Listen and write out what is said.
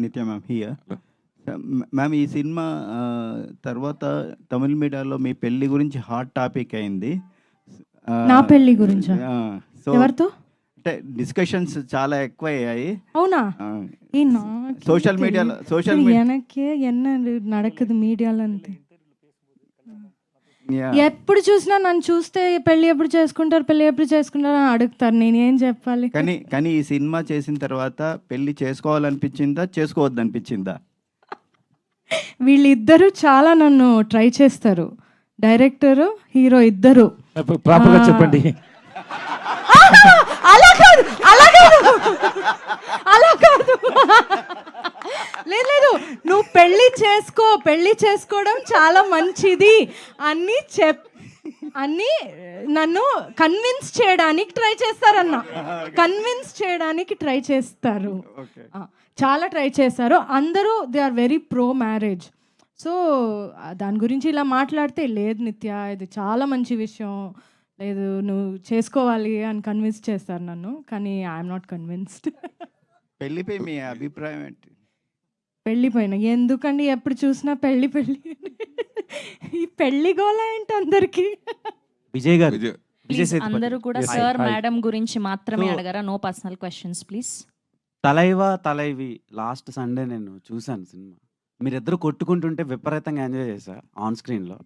నిత్య ma'am here. Ma'am ఈ cinema తర్వాత తమిళ మీడియాలో మీ పెళ్లి గురించి హాట్ టాపిక్ అయింది. నా పెళ్లి గురించా? సో ఎవరితో? అంటే డిస్కషన్స్ చాలా ఎక్కువ అయ్యాయి. అవునా? సోషల్ మీడియాలో எனக்கு என்ன நடக்குது మీడియాలో అంతే. ఎప్పుడు చూసినా నన్ను చూస్తే పెళ్లి ఎప్పుడు చేసుకుంటారు అని అడుగుతారు. నేను ఏం చెప్పాలి? కానీ ఈ సినిమా చేసిన తర్వాత పెళ్లి చేసుకోవాలనిపించిందా, చేసుకోవద్దనిపించిందా? వీళ్ళిద్దరూ చాలా నన్ను ట్రై చేస్తారు, డైరెక్టర్ హీరో ఇద్దరు. ప్రాపర్గా చెప్పండి. అలా కాదు లేదు, నువ్వు పెళ్లి చేసుకోవడం చాలా మంచిది అని నన్ను కన్విన్స్ చేయడానికి ట్రై చేస్తారు. చాలా ట్రై చేశారు అందరూ. They are very pro marriage. So దాని గురించి ఇలా మాట్లాడితే, లేదు నిత్య ఇది చాలా మంచి విషయం, లేదు నువ్వు చేసుకోవాలి అని కన్విన్స్ చేస్తారు నన్ను. కానీ ఐఎమ్ నాట్ కన్విన్స్డ్. పెళ్లిపై మీ అభిప్రాయం ఏంటి? పెళ్ళిపోయినా ఎందుకండి, ఎప్పుడు చూసినా పెళ్ళి ఈ పెళ్లి గోల ఏంటి అందరికి? విజయ్ గారు అందరూ కూడా సార్ మేడం గురించి మాత్రమే అడగరా, no personal questions please. Thalaivi last Sunday నేను చూశాను సినిమా. మీరిద్దరు కొట్టుకుంటుంటే విపరీతంగా ఎంజాయ్ చేశా ఆన్ స్క్రీన్లో.